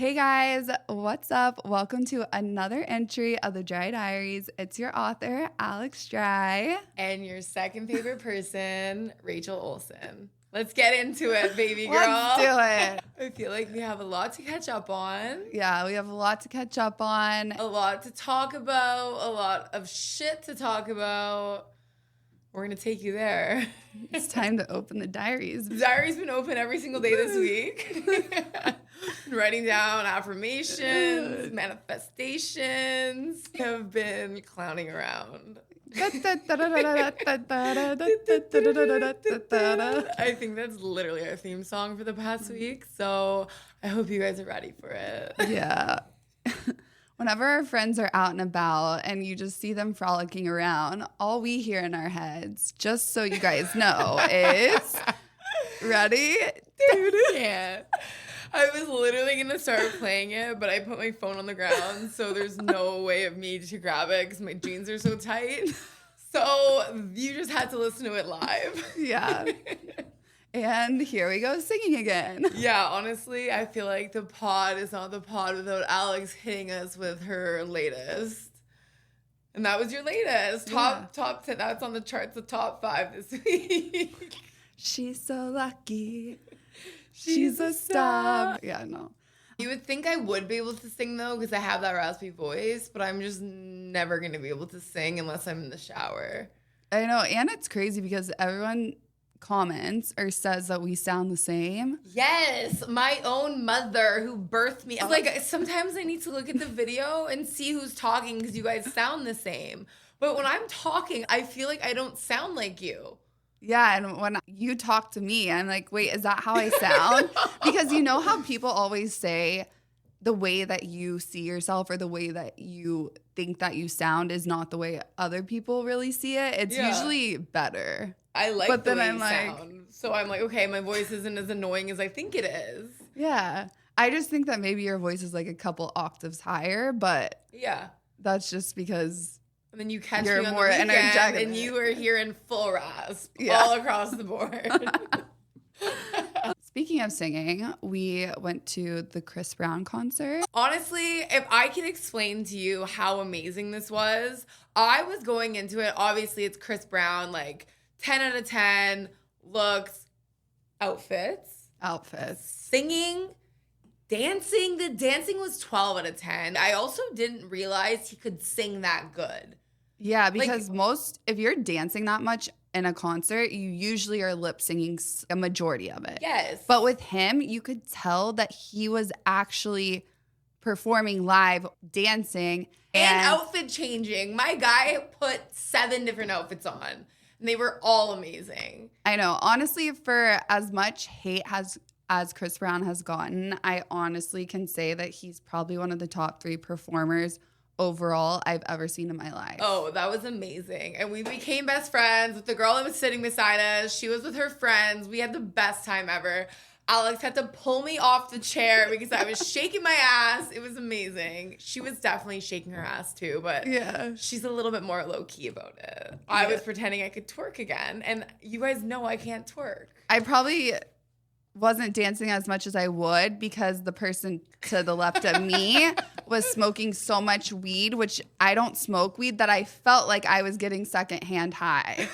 Hey guys, what's up? Welcome to another entry of the Dry Diaries. It's your author, Alex Dry. And your second favorite person, Rachel Olsen. Let's get into it, baby girl. Let's do it. I feel like we have a lot to catch up on. Yeah, we have a lot to catch up on. A lot to talk about. A lot of shit to talk about. We're going to take you there. It's time to open the diaries. The diary's been open every single day this week. Writing down affirmations, manifestations. Have been clowning around. I think that's literally our theme song for the past week. So I hope you guys are ready for it. Yeah. Whenever our friends are out and about and you just see them frolicking around, all we hear in our heads, just so you guys know, is ready? Yeah. I was literally going to start playing it, but I put my phone on the ground, so there's no way of me to grab it because my jeans are so tight. So you just had to listen to it live. Yeah. And here we go singing again. Yeah, honestly, I feel like the pod is not the pod without Alex hitting us with her latest. And that was your latest. Top 10. That's on the charts, the top 5 this week. She's so lucky. She's a star. Yeah, no. You would think I would be able to sing, though, because I have that raspy voice, but I'm just never going to be able to sing unless I'm in the shower. I know, and it's crazy because everyone comments or says that we sound the same. Yes, my own mother who birthed me. Like, sometimes I need to look at the video and see who's talking because you guys sound the same. But when I'm talking, I feel like I don't sound like you. Yeah, and when you talk to me, I'm like, wait, is that how I sound? Because you know how people always say the way that you see yourself or the way that you think that you sound is not the way other people really see it. It's usually better. I like the way you sound. So I'm like, okay, my voice isn't as annoying as I think it is. Yeah. I just think that maybe your voice is like a couple octaves higher, but yeah, that's just because and then you catch you're me on more the weekend energetic and you are here in full rasp all across the board. Speaking of singing, we went to the Chris Brown concert. Honestly, if I can explain to you how amazing this was, I was going into it. Obviously, it's Chris Brown, like 10 out of 10 looks, outfits, singing, dancing. The dancing was 12 out of 10. I also didn't realize he could sing that good. Yeah, because if you're dancing that much in a concert, you usually are lip singing a majority of it. Yes. But with him, you could tell that he was actually performing live, dancing. And outfit changing. My guy put 7 different outfits on. And they were all amazing. I know. Honestly, for as much hate as Chris Brown has gotten, I honestly can say that he's probably one of the top 3 performers overall I've ever seen in my life. Oh, that was amazing. And we became best friends with the girl that was sitting beside us. She was with her friends. We had the best time ever. Alex had to pull me off the chair because I was shaking my ass. It was amazing. She was definitely shaking her ass too, but she's a little bit more low-key about it. I was pretending I could twerk again, and you guys know I can't twerk. I probably wasn't dancing as much as I would because the person to the left of me was smoking so much weed, which I don't smoke weed, that I felt like I was getting secondhand high.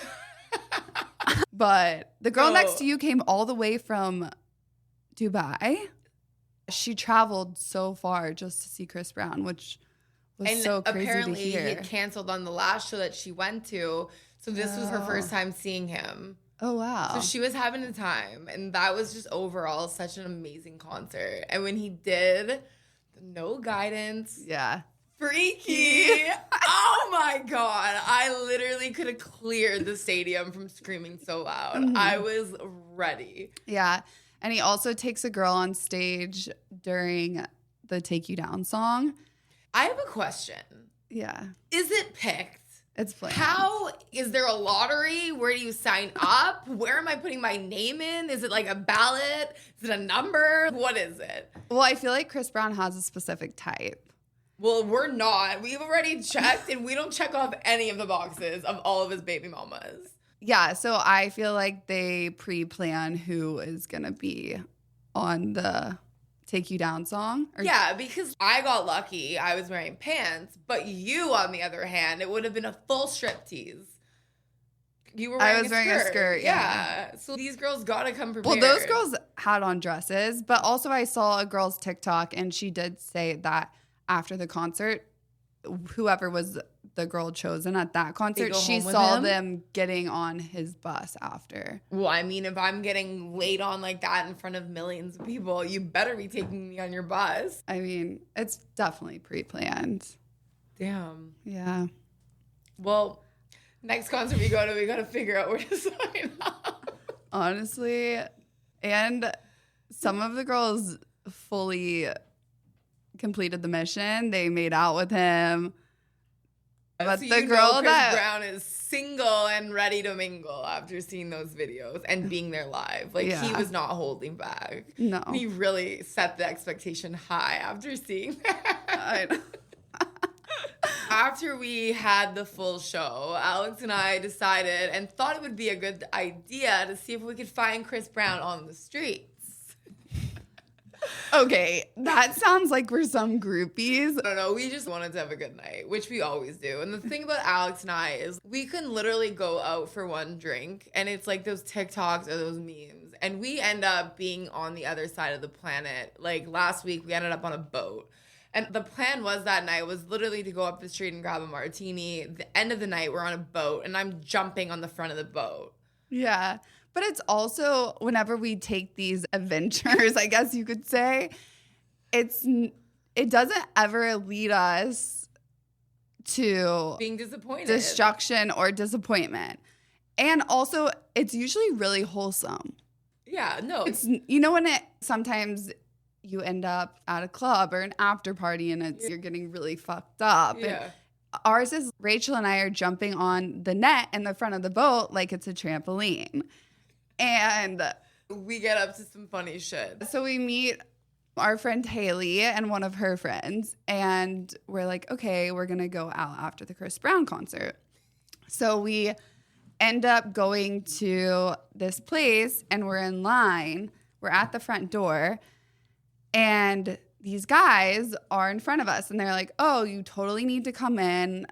But the girl next to you came all the way from Dubai. She traveled so far just to see Chris Brown, which was so crazy to hear. Apparently he had canceled on the last show that she went to, so this was her first time seeing him. Oh, wow. So she was having a time, and that was just overall such an amazing concert. And when he did the No Guidance, freaky. Oh my God. I literally could have cleared the stadium from screaming so loud. Mm-hmm. I was ready. Yeah. And he also takes a girl on stage during the Take You Down song. I have a question. Yeah. Is it picked? It's planned. How is there a lottery? Where do you sign up? Where am I putting my name in? Is it like a ballot? Is it a number? What is it? Well, I feel like Chris Brown has a specific type. Well, we're not. We've already checked, and we don't check off any of the boxes of all of his baby mamas. Yeah, so I feel like they pre-plan who is going to be on the Take You Down song? Or Yeah, because I got lucky. I was wearing pants. But you, on the other hand, it would have been a full striptease. You were wearing a skirt, yeah. So these girls got to come prepared. Well, those girls had on dresses, but also I saw a girl's TikTok and she did say that after the concert, whoever was the girl chosen at that concert, she saw them getting on his bus after. Well, I mean, if I'm getting laid on like that in front of millions of people, you better be taking me on your bus. I mean, it's definitely pre-planned. Damn. Yeah. Well, next concert we go to, we got to figure out where to sign up. Honestly, and some of the girls fully completed the mission. They made out with him. But so the girl Chris Brown is single and ready to mingle after seeing those videos and being there live. Like, he was not holding back. No. He really set the expectation high after seeing that. I know. After we had the full show, Alex and I decided and thought it would be a good idea to see if we could find Chris Brown on the streets. Okay, that sounds like we're some groupies. No, we just wanted to have a good night, which we always do. And the thing about Alex and I is we can literally go out for one drink and it's like those TikToks or those memes. And we end up being on the other side of the planet. Like last week, we ended up on a boat. And the plan was that night was literally to go up the street and grab a martini. The end of the night, we're on a boat and I'm jumping on the front of the boat. Yeah. But it's also whenever we take these adventures, I guess you could say, it doesn't ever lead us to being disappointed, destruction, or disappointment. And also, it's usually really wholesome. Yeah, no. It's when sometimes you end up at a club or an after party and you're getting really fucked up. Yeah. And ours is Rachel and I are jumping on the net in the front of the boat like it's a trampoline. And we get up to some funny shit. So we meet our friend Haley and one of her friends, and we're like, okay, we're going to go out after the Chris Brown concert. So we end up going to this place, and we're in line. We're at the front door, and these guys are in front of us, and they're like, oh, you totally need to come in.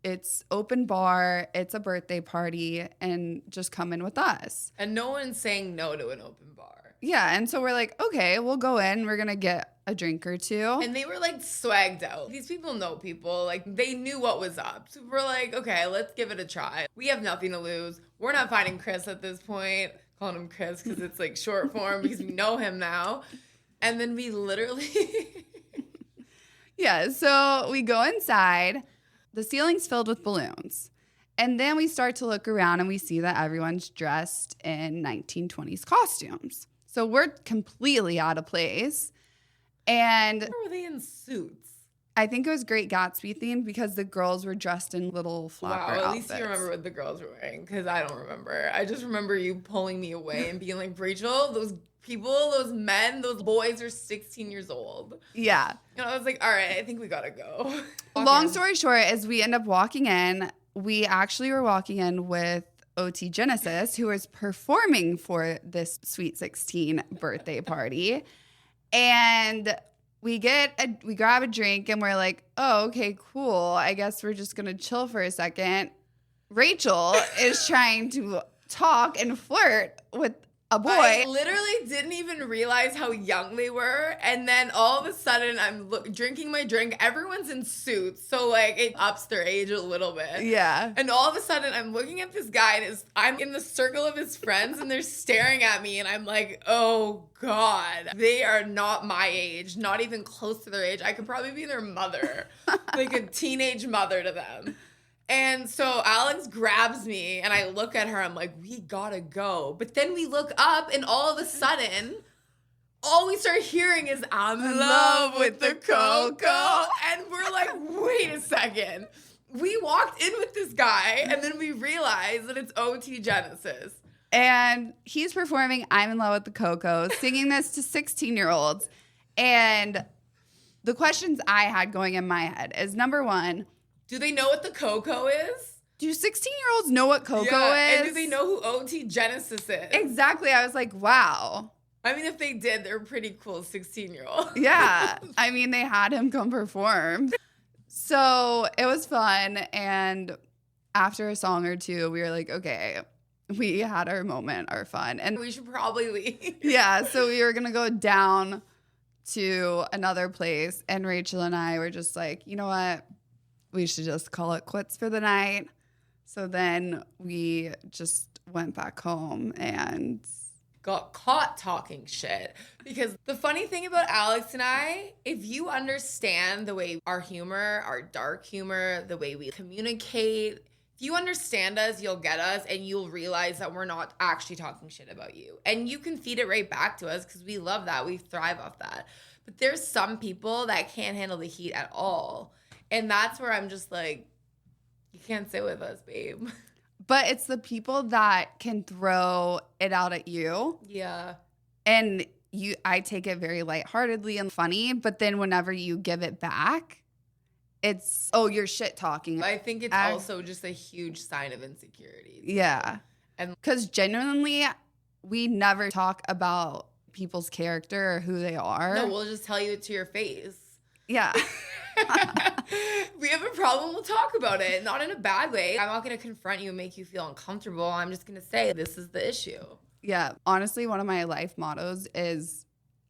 It's open bar, it's a birthday party, and just come in with us. And no one's saying no to an open bar. Yeah, and so we're like, okay, we'll go in. We're going to get a drink or two. And they were like swagged out. These people know people. Like, they knew what was up. So we're like, okay, let's give it a try. We have nothing to lose. We're not finding Chris at this point. Calling him Chris because it's like short form because we know him now. And then we literally... Yeah, so we go inside. The ceiling's filled with balloons. And then we start to look around and we see that everyone's dressed in 1920s costumes. So we're completely out of place. And were they in suits? I think it was Great Gatsby themed because the girls were dressed in little flapper outfits. At least you remember what the girls were wearing because I don't remember. I just remember you pulling me away and being like, Rachel, those people, those men, those boys are 16 years old. Yeah. And I was like, all right, I think we gotta go. Long story short is we end up walking in. We actually were walking in with OT Genesis, who was performing for this Sweet 16 birthday party. And we grab a drink and we're like, oh, okay, cool. I guess we're just gonna chill for a second. Rachel is trying to talk and flirt with a boy. I literally didn't even realize how young they were. And then all of a sudden, I'm drinking my drink. Everyone's in suits. So, like, it ups their age a little bit. Yeah. And all of a sudden, I'm looking at this guy, and I'm in the circle of his friends, and they're staring at me. And I'm like, oh, God. They are not my age. Not even close to their age. I could probably be their mother. Like a teenage mother to them. And so Alex grabs me and I look at her. I'm like, we gotta go. But then we look up and all of a sudden, all we start hearing is, I'm in love with the cocoa. And we're like, wait a second. We walked in with this guy and then we realized that it's OT Genesis. And he's performing I'm in Love with the Cocoa, singing this to 16-year-olds. And the questions I had going in my head is, number one, do they know what the cocoa is? Do 16-year-olds know what cocoa is? And do they know who OT Genesis is? Exactly. I was like, wow. I mean, if they did, they're pretty cool 16-year-old. Yeah. I mean, they had him come perform. So it was fun. And after a song or two, we were like, okay, we had our moment, our fun. And We should probably leave. yeah, so we were going to go down to another place. And Rachel and I were just like, you know what? We should just call it quits for the night. So then we just went back home and got caught talking shit. Because the funny thing about Alex and I, if you understand the way our humor, our dark humor, the way we communicate, if you understand us, you'll get us and you'll realize that we're not actually talking shit about you. And you can feed it right back to us because we love that. We thrive off that. But there's some people that can't handle the heat at all. And that's where I'm just like, you can't sit with us, babe. but it's the people that can throw it out at you. Yeah. And I take it very lightheartedly and funny, but then whenever you give it back, it's, oh, you're shit talking. I think it's also just a huge sign of insecurity. Yeah. And because genuinely, we never talk about people's character or who they are. no, we'll just tell you it to your face. Yeah. We have a problem, we'll talk about it. Not in a bad way. I'm not going to confront you and make you feel uncomfortable. I'm just going to say this is the issue. Yeah. Honestly, one of my life mottos is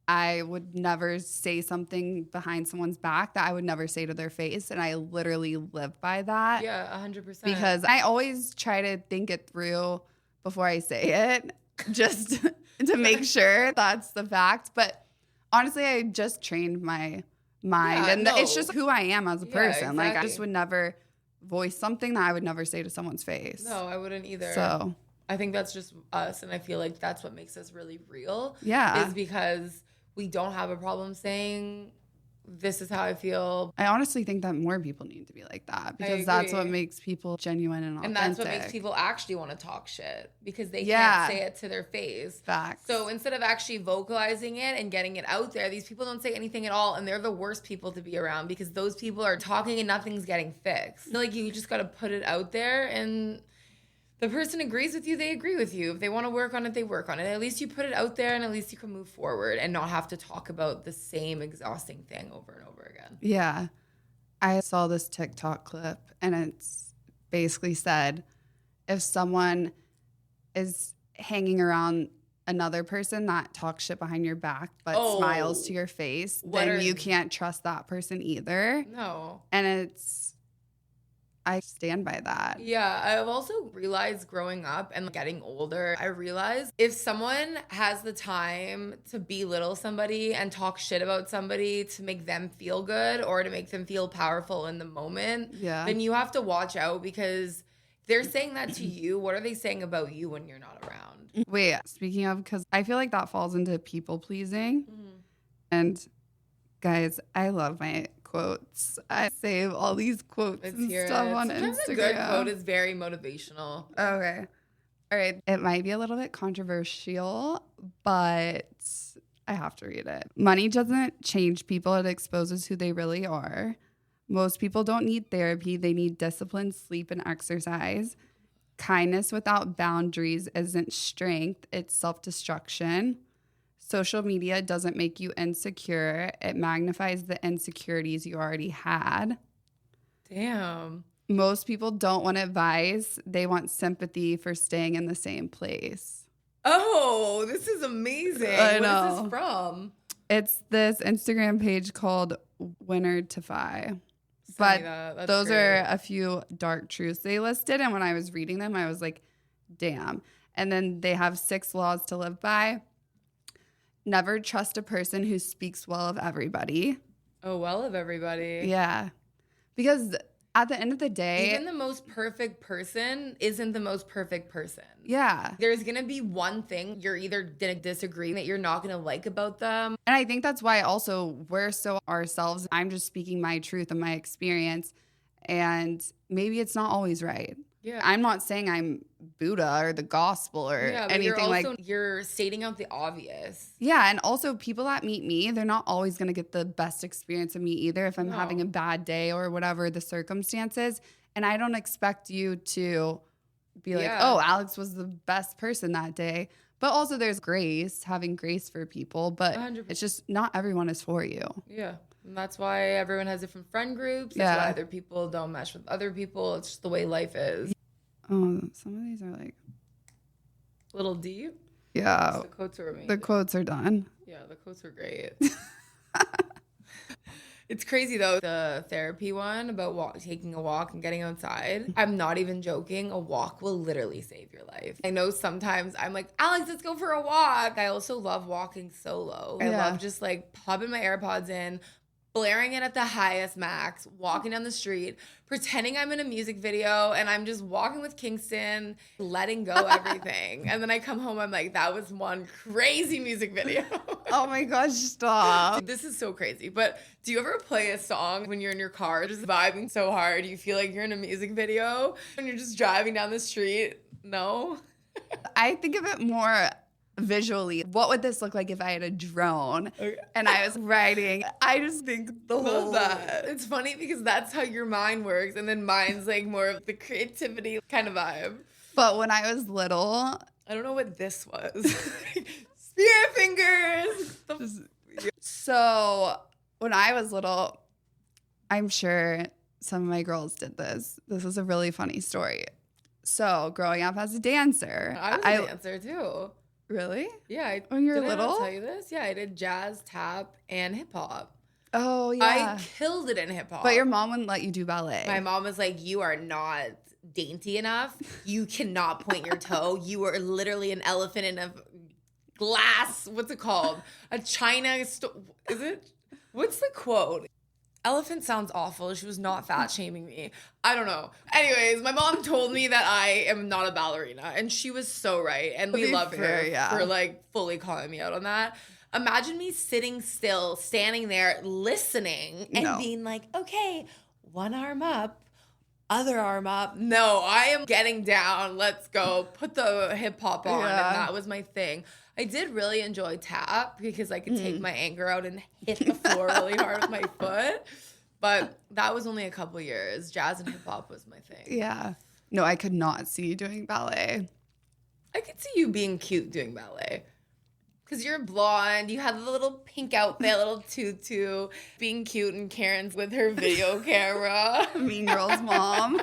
I would never say something behind someone's back that I would never say to their face. And I literally live by that. Yeah, 100%. Because I always try to think it through before I say it, just to make sure that's the fact. But honestly, I just trained my mind. Yeah, and no. it's just who I am as a person. Exactly. Like, I just would never voice something that I would never say to someone's face. No, I wouldn't either. So, I think that's just us. And I feel like that's what makes us really real. yeah. Is because we don't have a problem saying, this is how I feel. I honestly think that more people need to be like that because that's what makes people genuine and authentic. And that's what makes people actually want to talk shit because they Yeah. can't say it to their face. Facts. So instead of actually vocalizing it and getting it out there, these people don't say anything at all. And they're the worst people to be around because those people are talking and nothing's getting fixed. I feel like you just got to put it out there and the person agrees with you, they agree with you. If they want to work on it, they work on it. At least you put it out there and at least you can move forward and not have to talk about the same exhausting thing over and over again. Yeah. I saw this TikTok clip and it's basically said if someone is hanging around another person that talks shit behind your back but smiles to your face, then you can't trust that person either. No. And I stand by that. Yeah, I've also realized growing up and getting older, I realized if someone has the time to belittle somebody and talk shit about somebody to make them feel good or to make them feel powerful in the moment, then you have to watch out because they're saying that to you. What are they saying about you when you're not around? Wait, speaking of, because I feel like that falls into people pleasing. And guys, I love my quotes. I save all these quotes and stuff on Sometimes Instagram. A good quote is very motivational. Okay. All right. It might be a little bit controversial, but I have to read it. Money doesn't change people. It exposes who they really are. Most people don't need therapy. They need discipline, sleep, and exercise. Kindness without boundaries isn't strength. It's self-destruction. Social media doesn't make you insecure. It magnifies the insecurities you already had. Damn. Most people don't want advice. They want sympathy for staying in the same place. Oh, this is amazing. I know. What is this from? It's this Instagram page called Winner to Fi. But those are a few dark truths they listed. And when I was reading them, I was like, damn. And then they have 6 laws to live by. Never trust a person who speaks well of everybody. Oh, well of everybody. Yeah. Because at the end of the day, even the most perfect person isn't the most perfect person. Yeah. There's going to be one thing you're either going to disagree that you're not going to like about them. And I think that's why also we're so ourselves. I'm just speaking my truth and my experience. And maybe it's not always right. Yeah. I'm not saying I'm Buddha or the gospel or anything you're stating out the obvious. Yeah, and also people that meet me, they're not always going to get the best experience of me either if I'm having a bad day or whatever the circumstances. And I don't expect you to be like, oh, Alex was the best person that day. But also there's having grace for people, but 100%. it's just not everyone is for you. Yeah. And that's why everyone has different friend groups. That's why other people don't mesh with other people. It's just the way life is. Oh, some of these are like A little deep. Yeah. The quotes are amazing. The quotes are done. Yeah, the quotes are great. It's crazy though, the therapy one about taking a walk and getting outside. I'm not even joking. A walk will literally save your life. I know sometimes I'm like, Alex, let's go for a walk. I also love walking solo. I love just like popping my AirPods in, blaring it at the highest max, walking down the street, pretending I'm in a music video, and I'm just walking with Kingston, letting go everything. And then I come home, I'm like, that was one crazy music video. Oh my gosh, stop. Dude, this is so crazy. But do you ever play a song when you're in your car, just vibing so hard, you feel like you're in a music video, and you're just driving down the street? No? I think of it more visually. What would this look like if I had a drone and I was riding? I just think the whole that. It's funny because that's how your mind works, and then mine's like more of the creativity kind of vibe. But when I was little, I don't know what this was. Spirit fingers. So when I was little, I'm sure some of my girls did this. This is a really funny story. So growing up as a dancer, I was a dancer too. Really? Yeah. When you were did little? I not tell you this? Yeah, I did jazz, tap, and hip hop. Oh, yeah. I killed it in hip hop. But your mom wouldn't let you do ballet. My mom was like, you are not dainty enough. You cannot point your toe. You are literally an elephant in a glass. What's it called? A china. Is it? What's the quote? Elephant sounds awful. She was not fat shaming me. I don't know. Anyways, my mom told me that I am not a ballerina, and she was so right. And we love her for like fully calling me out on that. Imagine me sitting still, standing there, listening, and being like, okay, one arm up, other arm up. No, I am getting down. Let's go. Put the hip hop on. And that was my thing. I did really enjoy tap because I could take my anger out and hit the floor really hard with my foot. But that was only a couple years. Jazz and hip hop was my thing. Yeah. No, I could not see you doing ballet. I could see you being cute doing ballet. Because you're blonde, you had the little pink outfit, little tutu, being cute, and Karen's with her video camera. Mean Girl's mom.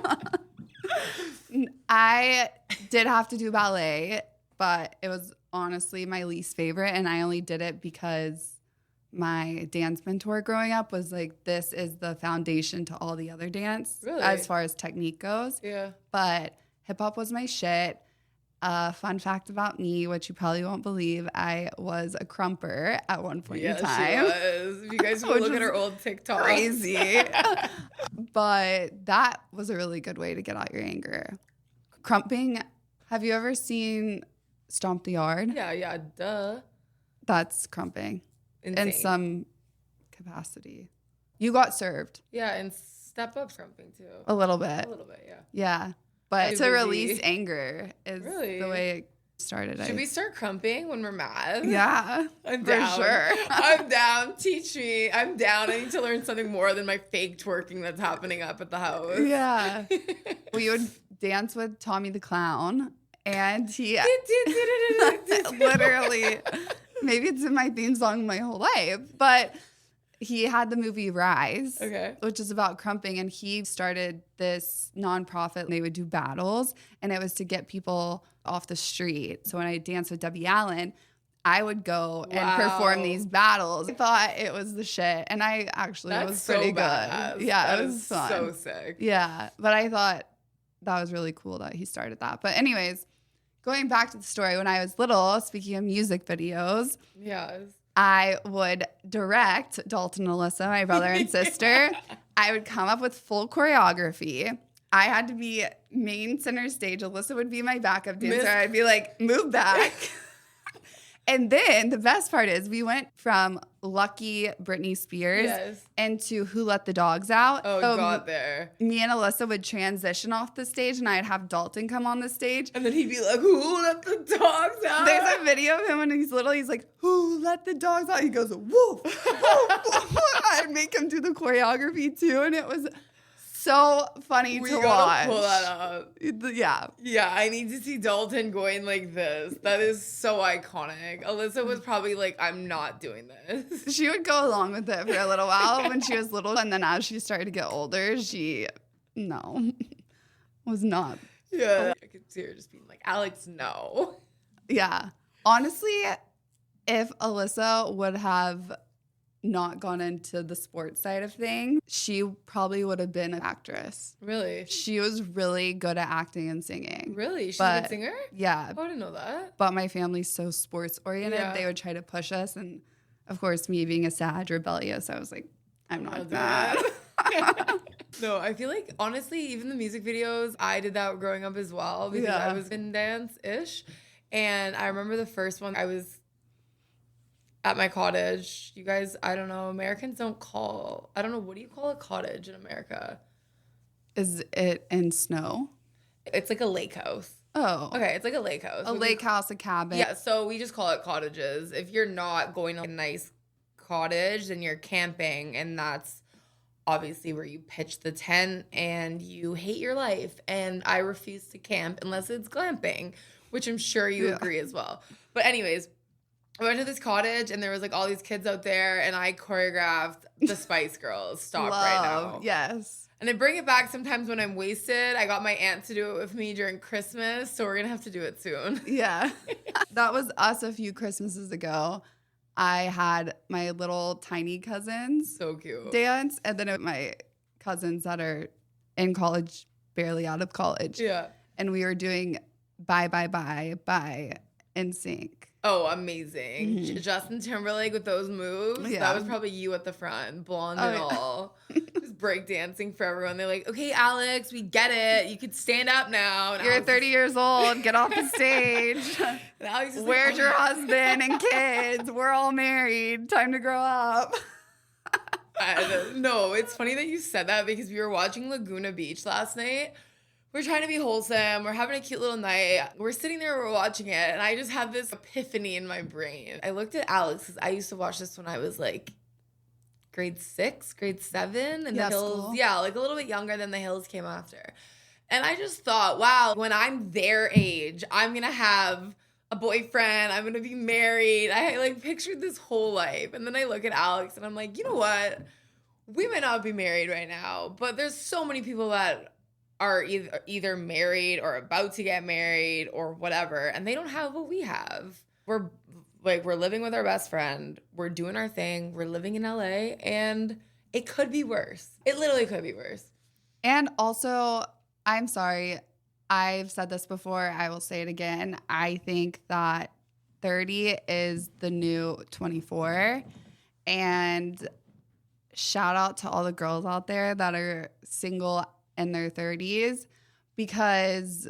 I did have to do ballet, but it was honestly my least favorite, and I only did it because my dance mentor growing up was like, this is the foundation to all the other dance as far as technique goes. Yeah. But hip hop was my shit. Fun fact about me, which you probably won't believe, I was a crumper at one point in time. She was. If you guys will look at her old TikTok. Crazy. But that was a really good way to get out your anger. Crumping. Have you ever seen Stomp the Yard? Yeah, duh. That's crumping. Insane. In some capacity. You got served. Yeah, and step up crumping too. A little bit. Yeah. Yeah. But to release anger is the way it started. Should we start crumping when we're mad? Yeah. I'm down. For sure. I'm down. Teach me. I'm down. I need to learn something more than my fake twerking that's happening up at the house. Yeah. We would dance with Tommy the Clown, and he literally, maybe it's in my theme song my whole life, but he had the movie Rise, which is about crumping, and he started this nonprofit. They would do battles, and it was to get people off the street. So when I danced with Debbie Allen, I would go and perform these battles. I thought it was the shit, and I actually was pretty good. Yeah, it was fun. So sick. Yeah, but I thought that was really cool that he started that. But anyways, going back to the story, when I was little, speaking of music videos, I would direct Dalton and Alyssa, my brother and sister. I would come up with full choreography. I had to be main center stage. Alyssa would be my backup dancer. I'd be like, move back. And then the best part is we went from Lucky Britney Spears into Who Let the Dogs Out. Oh, so got there. Me and Alyssa would transition off the stage, and I'd have Dalton come on the stage. And then he'd be like, who let the dogs out? There's a video of him when he's little. He's like, who let the dogs out? He goes, woof, woof, woof. I'd make him do the choreography too, and it was so funny We to gotta watch. pull that up. Yeah. Yeah, I need to see Dalton going like this. That is so iconic. Alyssa was probably like, I'm not doing this. She would go along with it for a little while when she was little. And then as she started to get older, was not. Yeah. I could see her just being like, Alex, no. Yeah. Honestly, if Alyssa would have not gone into the sports side of things, she probably would have been an actress. Really? She was really good at acting and singing. Really? She's a good singer? Yeah. Oh, I didn't know that. But my family's so sports oriented, Yeah. they would try to push us. And of course, me being a Sag rebellious, I was like, I'm not that. No, I feel like, honestly, even the music videos, I did that growing up as well because I was in dance-ish. And I remember the first one, I was at my cottage. You guys, I don't know, Americans don't call, I don't know, what do you call a cottage in America? Is it in snow? It's like a lake house. Oh. Okay, it's like a lake house. A lake house, a cabin. Yeah, so we just call it cottages. If you're not going to a nice cottage, then you're camping, and that's obviously where you pitch the tent and you hate your life. And I refuse to camp unless it's glamping, which I'm sure you agree as well. But anyways, I went to this cottage and there was like all these kids out there and I choreographed the Spice Girls. Stop right now. Yes. And I bring it back sometimes when I'm wasted. I got my aunt to do it with me during Christmas, so we're going to have to do it soon. Yeah. That was us a few Christmases ago. I had my little tiny cousins So cute. dance, and then my cousins that are in college, barely out of college. Yeah. And we were doing Bye, Bye, Bye, Bye in sync. Oh, amazing. Justin Timberlake with those moves. Yeah. That was probably you at the front, blonde and yeah. all. Just break dancing for everyone. They're like, okay, Alex, we get it. You could stand up now. And You're Alex 30 years old. Get off the stage. and Alex is Where's like, your husband and kids? We're all married. Time to grow up. No, it's funny that you said that because we were watching Laguna Beach last night. We're trying to be wholesome. We're having a cute little night. We're sitting there, we're watching it, and I just had this epiphany in my brain. I looked at Alex because I used to watch this when I was like grade 6, grade 7, and the Hills. School. Yeah, like a little bit younger than the Hills came after. And I just thought, wow, when I'm their age, I'm gonna have a boyfriend. I'm gonna be married. I like pictured this whole life, and then I look at Alex, and I'm like, you know what? We might not be married right now, but there's so many people that are either married or about to get married or whatever, and they don't have what we have. We're living with our best friend. We're doing our thing. We're living in LA, and it could be worse. It literally could be worse. And also, I'm sorry, I've said this before. I will say it again. I think that 30 is the new 24. And shout out to all the girls out there that are single in their 30s, because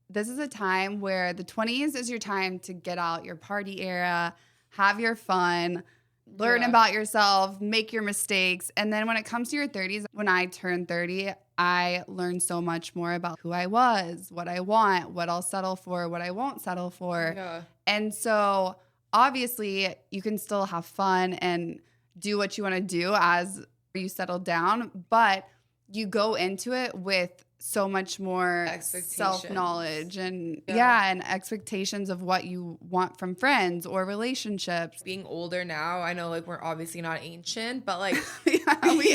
this is a time where the 20s is your time to get out your party era, have your fun, learn about yourself, make your mistakes. And then when it comes to your 30s, when I turned 30, I learned so much more about who I was, what I want, what I'll settle for, what I won't settle for. Yeah. And so obviously you can still have fun and do what you want to do as you settle down, but you go into it with so much more self-knowledge and and expectations of what you want from friends or relationships. Being older now, I know like we're obviously not ancient, but like we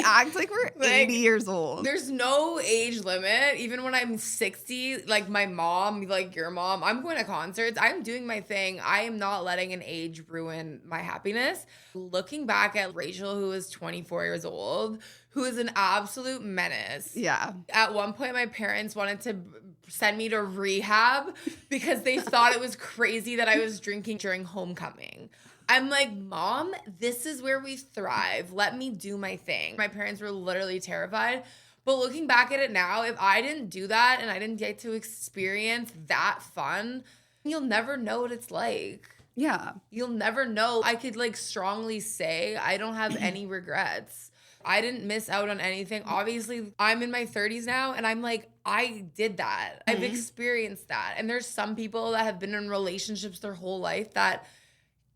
act like we're like, 80 years old. There's no age limit. Even when I'm 60, like my mom, like your mom, I'm going to concerts. I'm doing my thing. I am not letting an age ruin my happiness. Looking back at Rachel, who was 24 years old, who is an absolute menace. Yeah. At one point, my parents wanted to send me to rehab because they thought it was crazy that I was drinking during homecoming. I'm like, Mom, this is where we thrive. Let me do my thing. My parents were literally terrified. But looking back at it now, if I didn't do that and I didn't get to experience that fun, you'll never know what it's like. Yeah. You'll never know. I could like strongly say I don't have any regrets. I didn't miss out on anything. Obviously, I'm in my 30s now, and I'm like, I did that. I've experienced that. And there's some people that have been in relationships their whole life that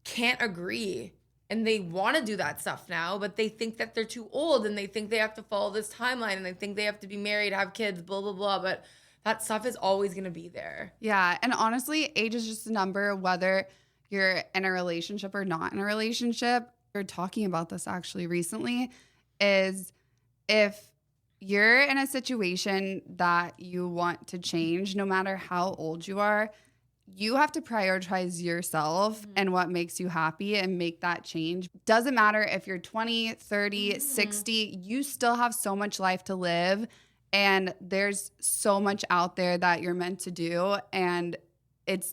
can't agree and they want to do that stuff now, but they think that they're too old and they think they have to follow this timeline and they think they have to be married, have kids, blah, blah, blah. But that stuff is always going to be there. Yeah. And honestly, age is just a number, whether you're in a relationship or not in a relationship. We're talking about this actually recently, is if you're in a situation that you want to change, no matter how old you are, you have to prioritize yourself and what makes you happy and make that change. Doesn't matter if you're 20, 30, 60, you still have so much life to live. And there's so much out there that you're meant to do. And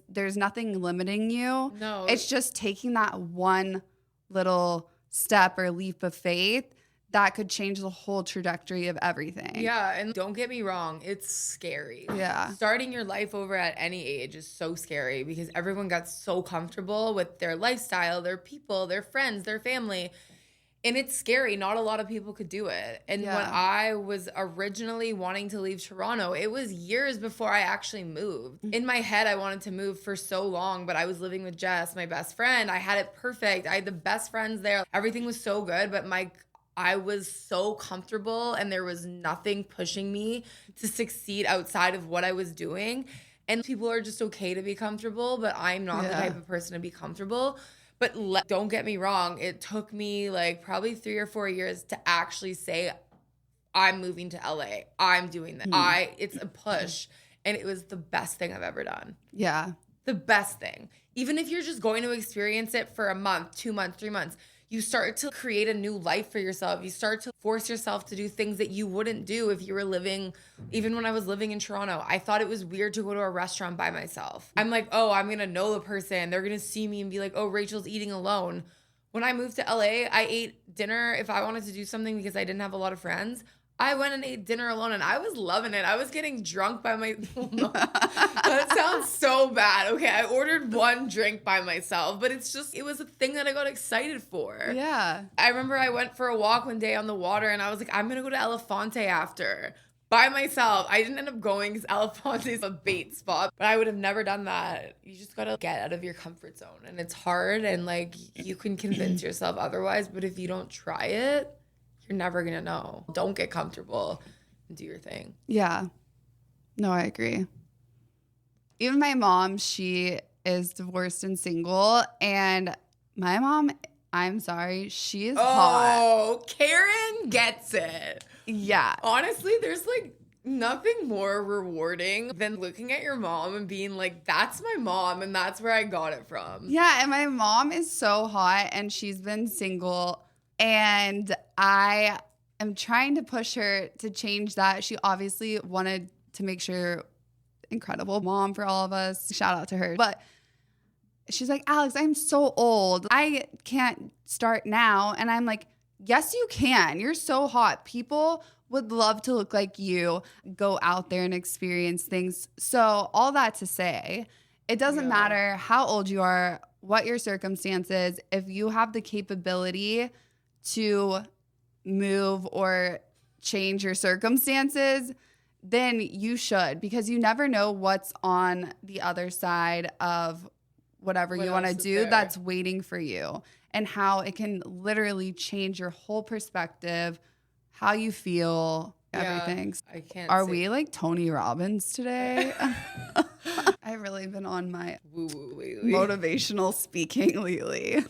there's nothing limiting you. No. It's just taking that one little step or leap of faith that could change the whole trajectory of everything. Yeah, and don't get me wrong, it's scary. Yeah. Starting your life over at any age is so scary because everyone got so comfortable with their lifestyle, their people, their friends, their family. And it's scary. Not a lot of people could do it. And when I was originally wanting to leave Toronto, it was years before I actually moved. In my head, I wanted to move for so long, but I was living with Jess, my best friend. I had it perfect. I had the best friends there. Everything was so good, but I was so comfortable and there was nothing pushing me to succeed outside of what I was doing. And people are just okay to be comfortable, but I'm not the type of person to be comfortable. But don't get me wrong, it took me like probably 3 or 4 years to actually say, I'm moving to LA. I'm doing this. It's a push. And it was the best thing I've ever done. Yeah. The best thing. Even if you're just going to experience it for a month, 2 months, 3 months, you start to create a new life for yourself. You start to force yourself to do things that you wouldn't do if you were living, even when I was living in Toronto. I thought it was weird to go to a restaurant by myself. I'm like, oh, I'm going to know the person. They're going to see me and be like, oh, Rachel's eating alone. When I moved to LA, I ate dinner if I wanted to do something because I didn't have a lot of friends. I went and ate dinner alone and I was loving it. I was getting drunk by my... That sounds so bad. Okay, I ordered one drink by myself, but it was a thing that I got excited for. Yeah. I remember I went for a walk one day on the water and I was like, I'm going to go to Elefante after. By myself. I didn't end up going because Elefante is a bait spot, but I would have never done that. You just got to get out of your comfort zone and it's hard and like you can convince yourself otherwise, but if you don't try it, you're never going to know. Don't get comfortable and do your thing. Yeah. No, I agree. Even my mom, she is divorced and single. And my mom, I'm sorry, she is hot. Oh, Karen gets it. Yeah. Honestly, there's like nothing more rewarding than looking at your mom and being like, that's my mom and that's where I got it from. Yeah. And my mom is so hot and she's been single. And I am trying to push her to change that. She obviously wanted to make sure, incredible mom for all of us. Shout out to her. But she's like, Alex, I'm so old. I can't start now. And I'm like, yes, you can. You're so hot. People would love to look like you. Go out there and experience things. So all that to say, it doesn't matter how old you are, what your circumstances, if you have the capability to move or change your circumstances, then you should, because you never know what's on the other side of whatever you want to do that's waiting for you and how it can literally change your whole perspective, how you feel, everything. I can't. Are we like Tony Robbins today? I've really been on my woo-woo lately. Motivational speaking lately.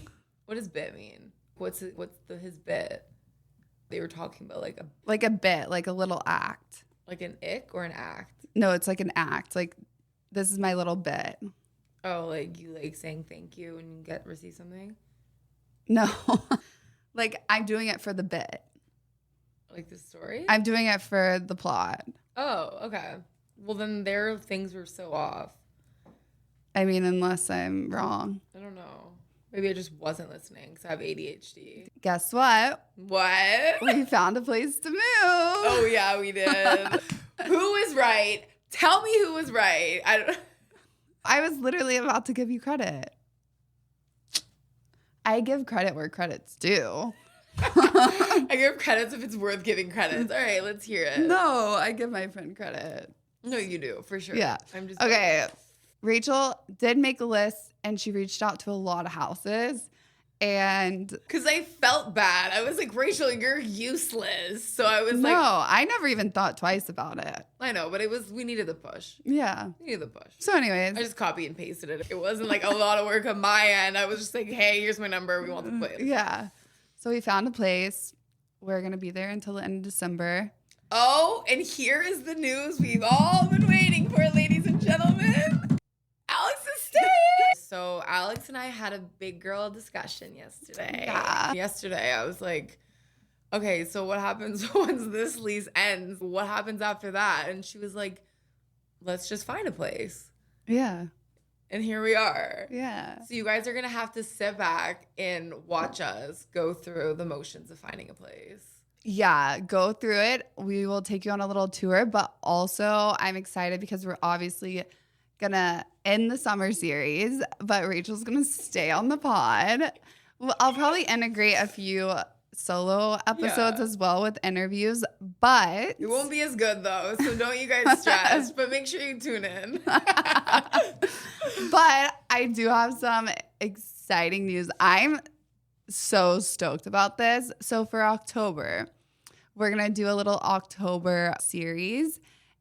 What does bit mean? What's his bit? They were talking about like a bit, like a little act. Like an ick or an act? No, it's like an act. Like, this is my little bit. Oh, like you like saying thank you when you receive something? No. Like, I'm doing it for the bit. Like the story? I'm doing it for the plot. Oh, okay. Well, then their things were so off. I mean, unless I'm wrong. I don't know. Maybe I just wasn't listening because I have ADHD. Guess what? What? We found a place to move. Oh, yeah, we did. Who was right? Tell me who was right. I was literally about to give you credit. I give credit where credit's due. I give credits if it's worth giving credits. All right, let's hear it. No, I give my friend credit. No, you do, for sure. Yeah. I'm just okay. Rachel did make a list and she reached out to a lot of houses. And because I felt bad. I was like, Rachel, you're useless. So I was no, like, I never even thought twice about it. I know, but we needed the push. Yeah. We needed the push. So anyways. I just copy and pasted it. It wasn't like a lot of work on my end. I was just like, hey, here's my number. We want the place. Yeah. So we found a place. We're going to be there until the end of December. Oh, and here is the news we've all been waiting for, ladies and gentlemen. Alex is staying. So Alex and I had a big girl discussion yesterday. Yeah. Yesterday, I was like, okay, so what happens once this lease ends? What happens after that? And she was like, let's just find a place. Yeah. And here we are. Yeah. So you guys are going to have to sit back and watch us go through the motions of finding a place. Yeah, go through it. We will take you on a little tour, but also I'm excited because we're obviously going to end the summer series, but Rachel's going to stay on the pod. Well, I'll probably integrate a few solo episodes as well with interviews, but it won't be as good though, so don't you guys stress, but make sure you tune in. But I do have some exciting news. I'm so stoked about this. So for October, we're going to do a little October series,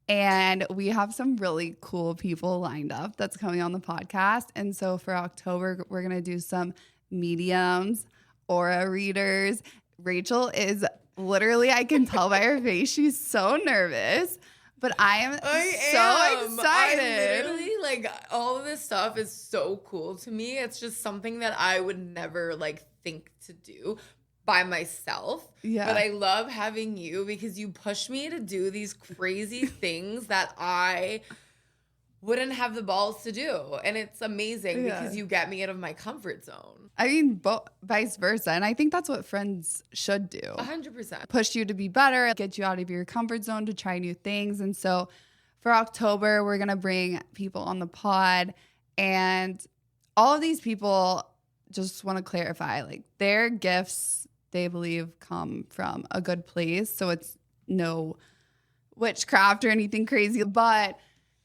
and we have some really cool people lined up that's coming on the podcast. And so for October, we're going to do some mediums, aura readers. Rachel is literally, I can tell by her face, she's so nervous. But I am so excited. I literally, like, all of this stuff is so cool to me. It's just something that I would never, like, think to do by myself. Yeah. But I love having you because you push me to do these crazy things that I wouldn't have the balls to do. And it's amazing because you get me out of my comfort zone. I mean, vice versa. And I think that's what friends should do. 100%. Push you to be better, get you out of your comfort zone to try new things. And so for October, we're going to bring people on the pod. And all of these people, just want to clarify, like, their gifts, they believe, come from a good place. So it's no witchcraft or anything crazy. But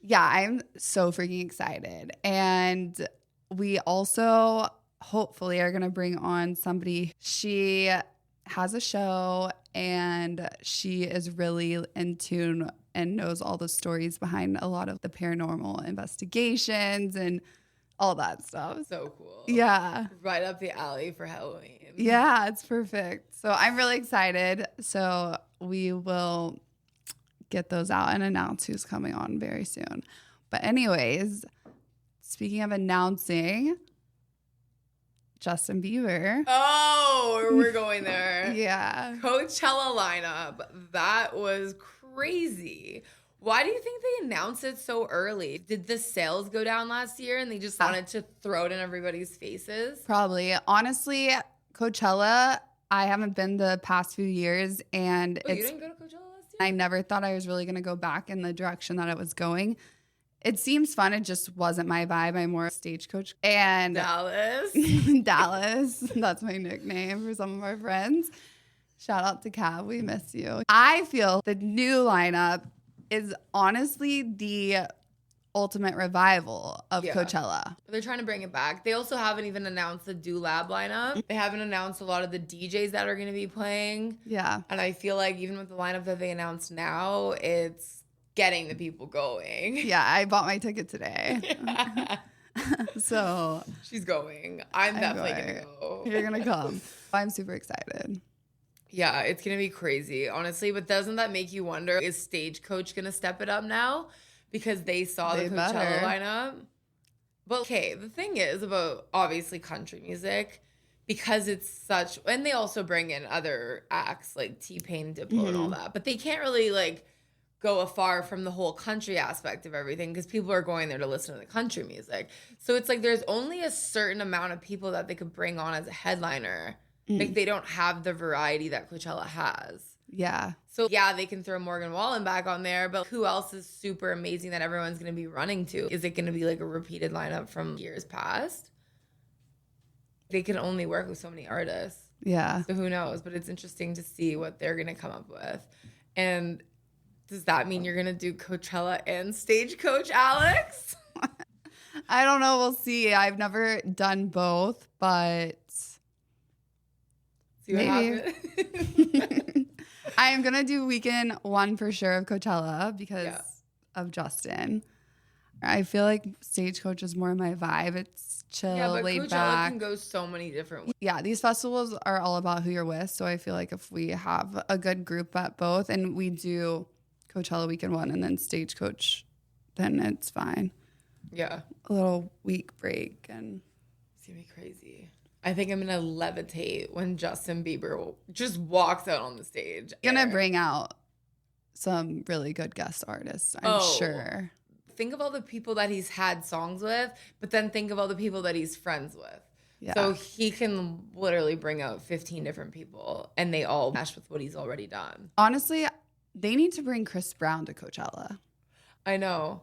yeah, I'm so freaking excited. And we also hopefully are going to bring on somebody. She has a show and she is really in tune and knows all the stories behind a lot of the paranormal investigations and all that stuff. So cool. Yeah. Right up the alley for Halloween. Yeah, it's perfect. So I'm really excited. So we will get those out and announce who's coming on very soon. But anyways, speaking of announcing, Justin Bieber. Oh, we're going there. Yeah. Coachella lineup. That was crazy. Why do you think they announced it so early? Did the sales go down last year and they just wanted to throw it in everybody's faces? Probably. Honestly, Coachella, I haven't been the past few years, and you didn't go to Coachella last year? I never thought I was really going to go back in the direction that it was going. It seems fun. It just wasn't my vibe. I'm more stagecoach. And Dallas. Dallas. That's my nickname for some of our friends. Shout out to Cab. We miss you. I feel the new lineup is honestly the ultimate revival of Coachella. They're trying to bring it back. They also haven't even announced the Do Lab lineup. They haven't announced a lot of the DJs that are going to be playing. Yeah. And I feel like even with the lineup that they announced now, it's getting the people going. Yeah, I bought my ticket today. So she's going. I'm definitely going to go. You're going to come. I'm super excited. Yeah, it's going to be crazy, honestly. But doesn't that make you wonder, is Stagecoach going to step it up now? Because they saw the Coachella lineup. But okay, the thing is about obviously country music, because it's such, and they also bring in other acts like T-Pain, Diplo, and all that. But they can't really like go afar from the whole country aspect of everything because people are going there to listen to the country music. So it's like there's only a certain amount of people that they could bring on as a headliner. Like they don't have the variety that Coachella has. Yeah. So yeah, they can throw Morgan Wallen back on there, but who else is super amazing that everyone's going to be running to? Is it going to be like a repeated lineup from years past? They can only work with so many artists. Yeah. So who knows? But it's interesting to see what they're going to come up with. And does that mean you're going to do Coachella and Stagecoach, Alex? I don't know. We'll see. I've never done both, but See what Maybe. happens. I am going to do weekend one for sure of Coachella because of Justin. I feel like Stagecoach is more my vibe. It's chill, But laid Coachella back. can go so many different ways. Yeah, these festivals are all about who you're with. So I feel like if we have a good group at both and we do Coachella weekend one and then Stagecoach, then it's fine. Yeah. A little week break and It's going to be crazy. I think I'm going to levitate when Justin Bieber just walks out on the stage. going to bring out some really good guest artists, I'm sure. Think of all the people that he's had songs with, but then think of all the people that he's friends with. Yeah. So he can literally bring out 15 different people and they all mesh with what he's already done. Honestly, they need to bring Chris Brown to Coachella. I know.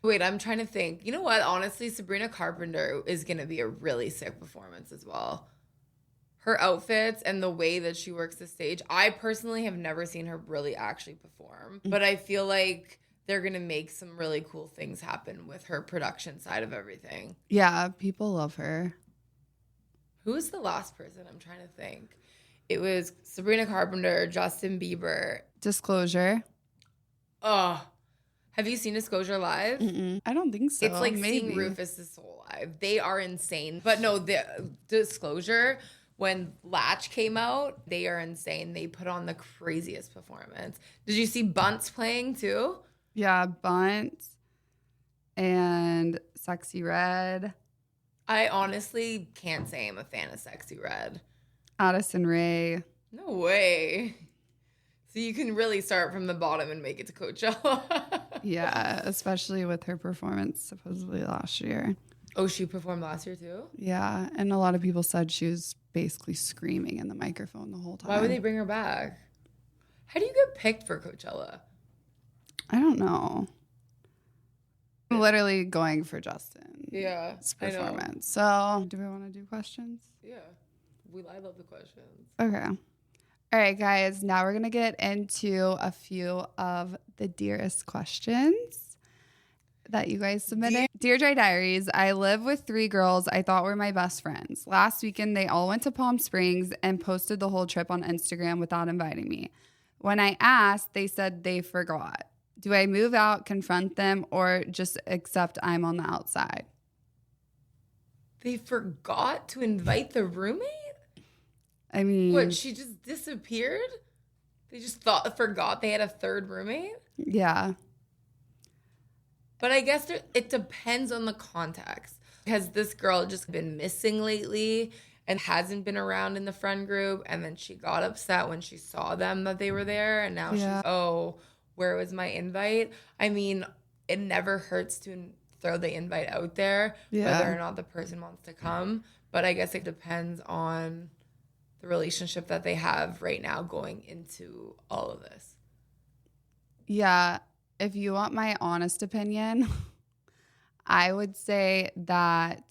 Wait, I'm trying to think. You know what? Honestly, Sabrina Carpenter is going to be a really sick performance as well. Her outfits and the way that she works the stage. I personally have never seen her really actually perform, but I feel like they're going to make some really cool things happen with her production side of everything. Yeah, people love her. Who was the last person? I'm trying to think. It was Sabrina Carpenter, Justin Bieber. Disclosure. Oh, have you seen Disclosure live? I don't think so. It's like maybe. seeing Rufus' soul live. They are insane. But no, the Disclosure, when Latch came out, they are insane. They put on the craziest performance. Did you see Bunts playing too? Yeah, Bunt and Sexy Red. I honestly can't say I'm a fan of Sexy Red. Addison Rae. No way. So you can really start from the bottom and make it to Coachella. Yeah, especially with her performance supposedly last year. Oh, she performed last year too? Yeah, and a lot of people said she was basically screaming in the microphone the whole time. Why would they bring her back? How do you get picked for Coachella? I don't know. I'm literally going for Justin's performance. So, do we want to do questions? Yeah. I love the questions. Okay. All right, guys. Now we're going to get into a few of the Dearest questions that you guys submitted. Dear Dry Diaries, I live with 3 girls I thought were my best friends. Last weekend, they all went to Palm Springs and posted the whole trip on Instagram without inviting me. When I asked, they said they forgot. Do I move out, confront them, or just accept I'm on the outside? They forgot to invite the roommate? I mean... What, she just disappeared? They just forgot they had a third roommate? Yeah. But I guess it depends on the context. Has this girl just been missing lately and hasn't been around in the friend group? And then she got upset when she saw them that they were there. And now she's, where was my invite? I mean, it never hurts to throw the invite out there, whether or not the person wants to come. But I guess it depends on the relationship that they have right now going into all of this. Yeah. If you want my honest opinion, I would say that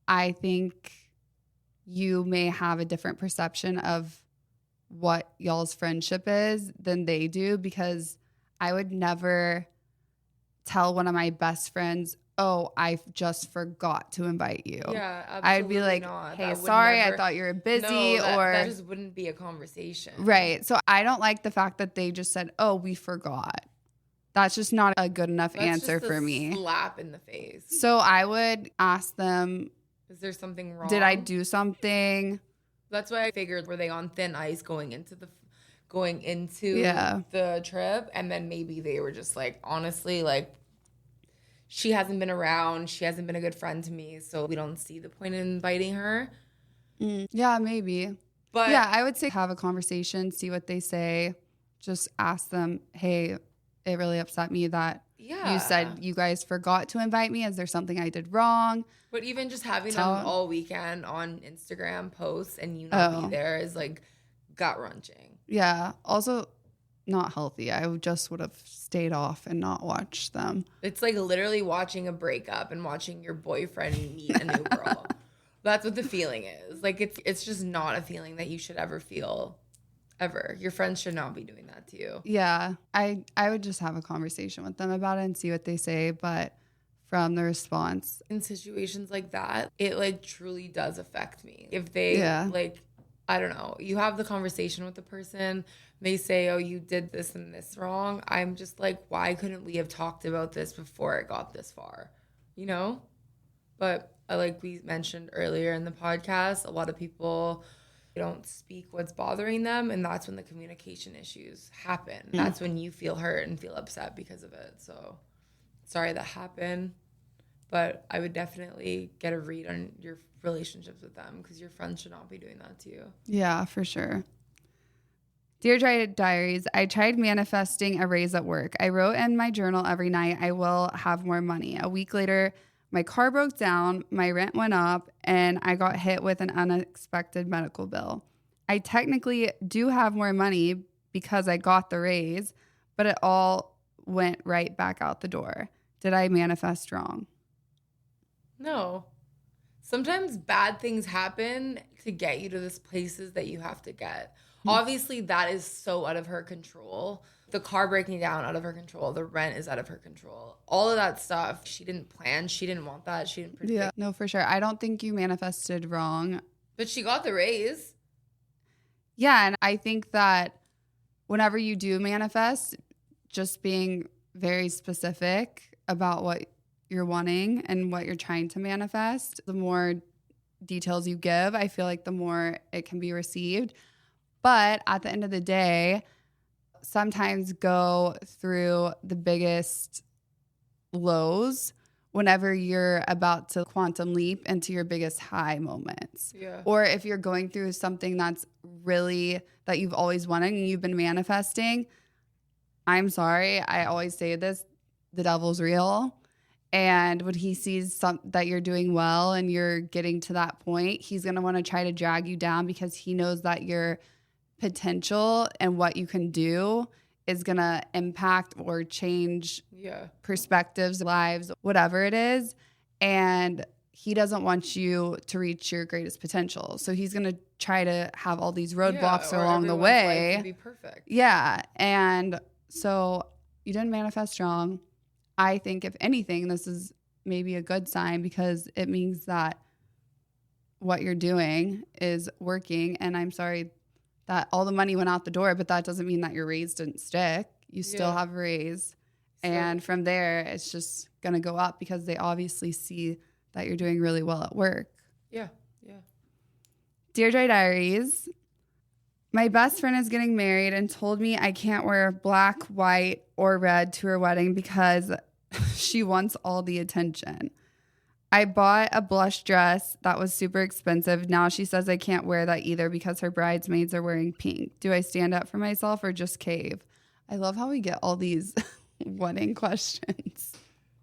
I think you may have a different perception of what y'all's friendship is than they do, because I would never tell one of my best friends, oh, I just forgot to invite you. Yeah, absolutely. I'd be like, not. hey, sorry, I thought you were busy. No, or that just wouldn't be a conversation. Right. So I don't like the fact that they just said, oh, we forgot. That's just not a good enough answer for me. Slap in the face. So I would ask them, is there something wrong? Did I do something? That's why I figured, were they on thin ice going into the trip? And then maybe they were just like, honestly, like, she hasn't been around. She hasn't been a good friend to me, so we don't see the point in inviting her. Yeah, maybe. But yeah, I would say have a conversation, see what they say. Just ask them, hey, it really upset me that you said you guys forgot to invite me. Is there something I did wrong? But even just having them all weekend on Instagram posts and you not be there is like gut-wrenching. Yeah. Also, not healthy. I just would have stayed off and not watched them. It's like literally watching a breakup and watching your boyfriend meet a new girl. That's what the feeling is. Like it's just not a feeling that you should ever feel. Ever. Your friends should not be doing that to you. Yeah. I would just have a conversation with them about it and see what they say. But from the response. In situations like that, it like truly does affect me. If they like, I don't know, you have the conversation with the person. They say, oh, you did this and this wrong. I'm just like, why couldn't we have talked about this before it got this far? You know? But like we mentioned earlier in the podcast, a lot of people don't speak what's bothering them, and that's when the communication issues happen. That's when you feel hurt and feel upset because of it. So sorry that happened, but I would definitely get a read on your relationships with them, because your friends should not be doing that to you. Yeah, for sure. Dear Diaries, I tried manifesting a raise at work. I wrote in my journal every night, I will have more money. A week later, my car broke down, my rent went up, and I got hit with an unexpected medical bill. I technically do have more money because I got the raise, but it all went right back out the door. Did I manifest wrong? No. Sometimes bad things happen to get you to these places that you have to get. Obviously, that is so out of her control. The car breaking down, out of her control. The rent is out of her control. All of that stuff, she didn't plan. She didn't want that. She didn't predict. Yeah, no, for sure. I don't think you manifested wrong. But she got the raise. Yeah, and I think that whenever you do manifest, just being very specific about what you're wanting and what you're trying to manifest, the more details you give, I feel like the more it can be received. But at the end of the day, sometimes go through the biggest lows whenever you're about to quantum leap into your biggest high moments. Yeah. Or if you're going through something that's really, that you've always wanted and you've been manifesting, I'm sorry, I always say this, the devil's real. And when he sees that you're doing well and you're getting to that point, he's going to want to try to drag you down, because he knows that your potential and what you can do is going to impact or change perspectives, lives, whatever it is. And he doesn't want you to reach your greatest potential. So he's going to try to have all these roadblocks along the way. Life to be perfect. Yeah. And so you didn't manifest wrong. I think if anything, this is maybe a good sign, because it means that what you're doing is working. And I'm sorry that all the money went out the door, but that doesn't mean that your raise didn't stick. You still have a raise. And from there, it's just going to go up, because they obviously see that you're doing really well at work. Yeah, yeah. Dear Dry Diaries, my best friend is getting married and told me I can't wear black, white, or red to her wedding because she wants all the attention. I bought a blush dress that was super expensive. Now she says I can't wear that either because her bridesmaids are wearing pink. Do I stand up for myself or just cave? I love how we get all these wedding questions.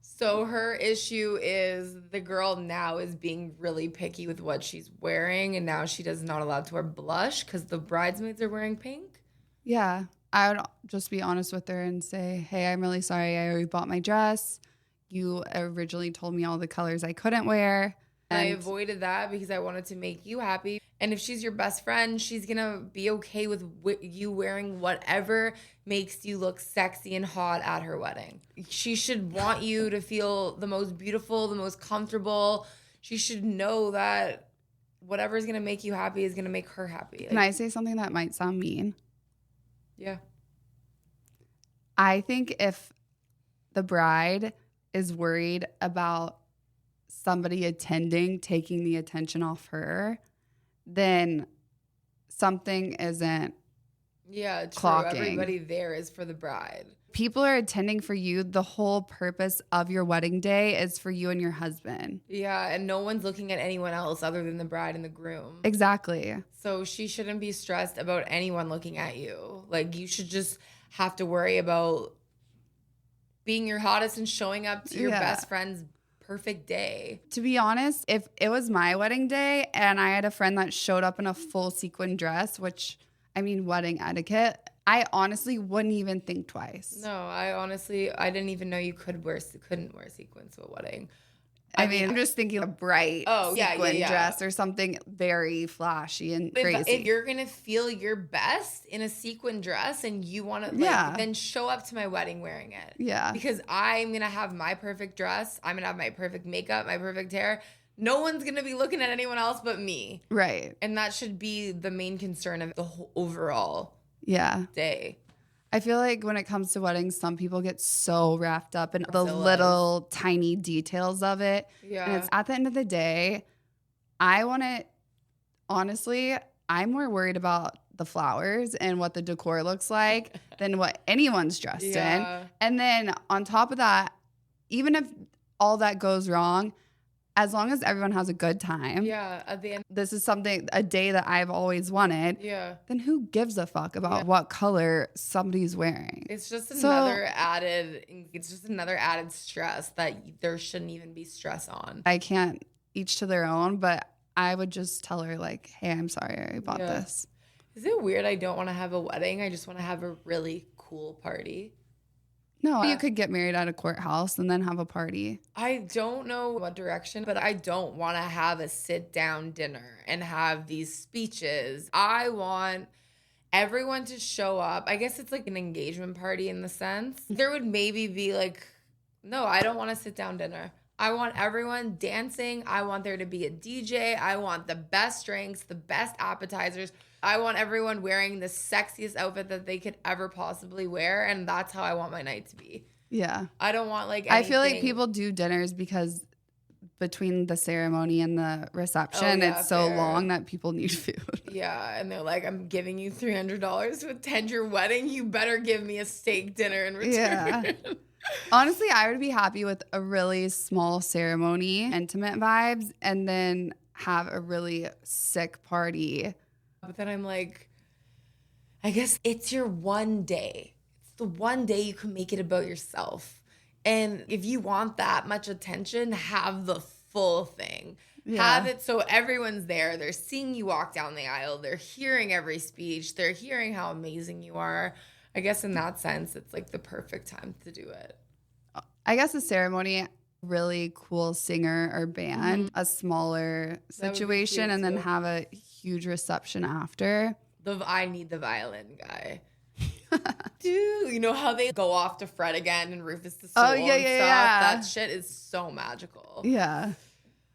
So her issue is the girl now is being really picky with what she's wearing, and now she is not allowed to wear blush because the bridesmaids are wearing pink? Yeah. I would just be honest with her and say, hey, I'm really sorry. I already bought my dress. You originally told me all the colors I couldn't wear. And I avoided that because I wanted to make you happy. And if she's your best friend, she's going to be okay with you wearing whatever makes you look sexy and hot at her wedding. She should want you to feel the most beautiful, the most comfortable. She should know that whatever is going to make you happy is going to make her happy. Can I say something that might sound mean? Yeah. I think if the bride is worried about somebody attending taking the attention off her, then something isn't true. clocking. Everybody there is for the bride. People are attending for you. The whole purpose of your wedding day is for you and your husband. Yeah, and no one's looking at anyone else other than the bride and the groom. Exactly. So she shouldn't be stressed about anyone looking at you. Like, you should just have to worry about being your hottest and showing up to your best friend's perfect day. To be honest, if it was my wedding day and I had a friend that showed up in a full sequin dress, which, I mean, wedding etiquette, I honestly wouldn't even think twice. No, I didn't even know you couldn't wear sequins to a wedding. I mean, I'm just thinking a bright sequin dress or something very flashy and crazy. If you're going to feel your best in a sequin dress and you want to, then show up to my wedding wearing it. Yeah. Because I'm going to have my perfect dress. I'm going to have my perfect makeup, my perfect hair. No one's going to be looking at anyone else but me. Right. And that should be the main concern of the whole overall day. I feel like when it comes to weddings, some people get so wrapped up in the little tiny details of it. Yeah. And it's at the end of the day, honestly, I'm more worried about the flowers and what the decor looks like than what anyone's dressed in. And then on top of that, even if all that goes wrong, as long as everyone has a good time. Yeah. At the end. This is a day that I've always wanted. Yeah. Then who gives a fuck about what color somebody's wearing? It's just another added stress that there shouldn't even be stress on. I can't, each to their own, but I would just tell her like, hey, I'm sorry I bought this. Is it weird I don't want to have a wedding? I just want to have a really cool party. No, you could get married at a courthouse and then have a party. I don't know what direction, but I don't want to have a sit-down dinner and have these speeches. I want everyone to show up. I guess it's like an engagement party in the sense. There would maybe be like, no, I don't want a sit-down dinner. I want everyone dancing. I want there to be a DJ. I want the best drinks, the best appetizers. I want everyone wearing the sexiest outfit that they could ever possibly wear. And that's how I want my night to be. Yeah. I don't want like anything. I feel like people do dinners because between the ceremony and the reception, it's so long that people need food. Yeah. And they're like, I'm giving you $300 to attend your wedding. You better give me a steak dinner in return. Yeah. Honestly, I would be happy with a really small ceremony, intimate vibes, and then have a really sick party. But then I'm like, I guess it's your one day. It's the one day you can make it about yourself. And if you want that much attention, have the full thing. Yeah. Have it so everyone's there. They're seeing you walk down the aisle. They're hearing every speech. They're hearing how amazing you are. I guess in that sense, it's like the perfect time to do it. I guess a ceremony, really cool singer or band, a smaller situation, and then have a huge reception after. I need the violin guy. Dude, you know how they go off to Fred again and Rufus the Soul and stuff? That shit is so magical. Yeah.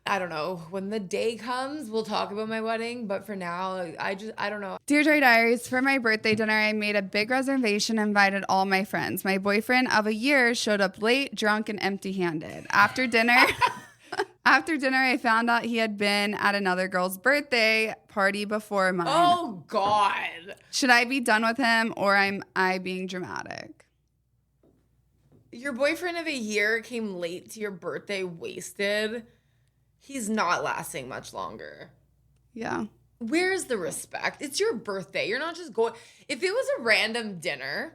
I don't know. When the day comes, we'll talk about my wedding. But for now, I don't know. Dear Joy Diaries, for my birthday dinner, I made a big reservation and invited all my friends. My boyfriend of a year showed up late, drunk, and empty-handed. After dinner, I found out he had been at another girl's birthday party before mine. Oh, God. Should I be done with him or am I being dramatic? Your boyfriend of a year came late to your birthday wasted. He's not lasting much longer. Yeah. Where's the respect? It's your birthday. You're not just going. If it was a random dinner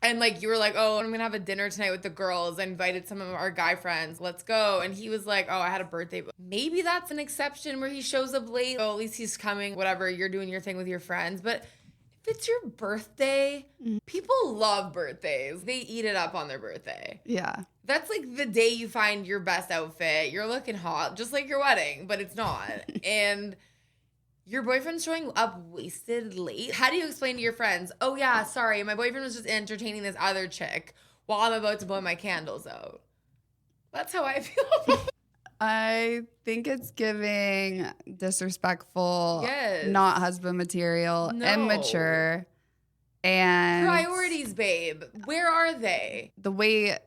and like you were like, oh, I'm going to have a dinner tonight with the girls. I invited some of our guy friends. Let's go. And he was like, oh, I had a birthday. Maybe that's an exception where he shows up late. Oh, at least he's coming. Whatever. You're doing your thing with your friends. But if it's your birthday, people love birthdays. They eat it up on their birthday. Yeah. That's like the day you find your best outfit. You're looking hot, just like your wedding, but it's not. And your boyfriend's showing up wasted late. How do you explain to your friends, oh yeah, sorry, my boyfriend was just entertaining this other chick while I'm about to blow my candles out? That's how I feel. I think it's giving disrespectful, not husband material, immature, and priorities, babe. Where are they? The way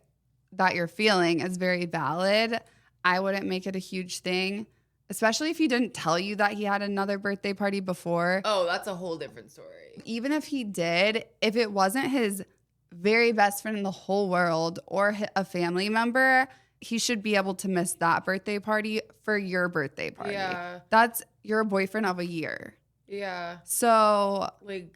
that you're feeling is very valid. I wouldn't make it a huge thing, especially if he didn't tell you that he had another birthday party before. Oh, that's a whole different story. Even if he did, if it wasn't his very best friend in the whole world or a family member, he should be able to miss that birthday party for your birthday party. Yeah. That's your boyfriend of a year. Yeah. So, like,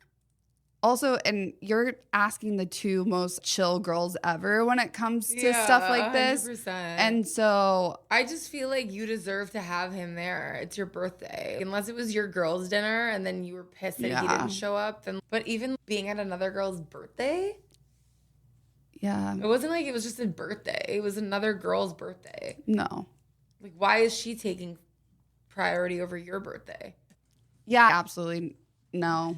also, and you're asking the two most chill girls ever when it comes to stuff like this. 100%. And so I just feel like you deserve to have him there. It's your birthday. Unless it was your girl's dinner and then you were pissed that he didn't show up. But even being at another girl's birthday, yeah, it wasn't like it was just a birthday. It was another girl's birthday. No. Like, why is she taking priority over your birthday? Yeah, absolutely no.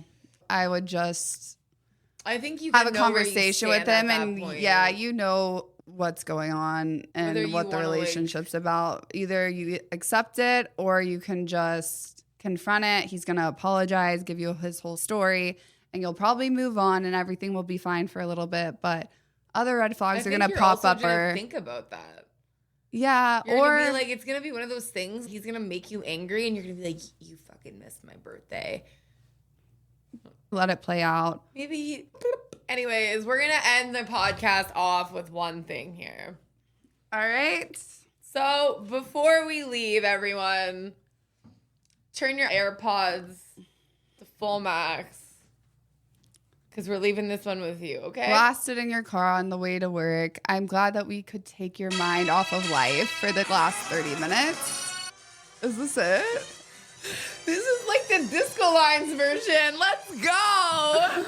I would just I think you have a conversation with him and you know what's going on and Whether you what the wanna, relationship's about. Either you accept it or you can just confront it. He's going to apologize, give you his whole story, and you'll probably move on and everything will be fine for a little bit. But other red flags are going to pop up. Or think about that. Yeah. You're or gonna be like, it's going to be one of those things. He's going to make you angry and you're going to be like, you fucking missed my birthday. let it play out. Maybe. Anyways, we're going to end the podcast off with one thing here. All right. So before we leave, everyone, turn your AirPods to full max because we're leaving this one with you, okay? Blast it in your car on the way to work. I'm glad that we could take your mind off of life for the last 30 minutes. Is this it? This is like the Disco Lines version. Let's go.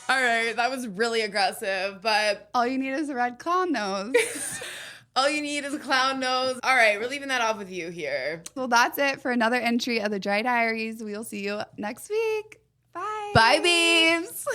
All right, that was really aggressive, but All you need is a red clown nose. all you need is a clown nose. All right, we're leaving that off with you here. Well, that's it for another entry of the Dry Diaries. We'll see you next week. Bye. Bye, babes.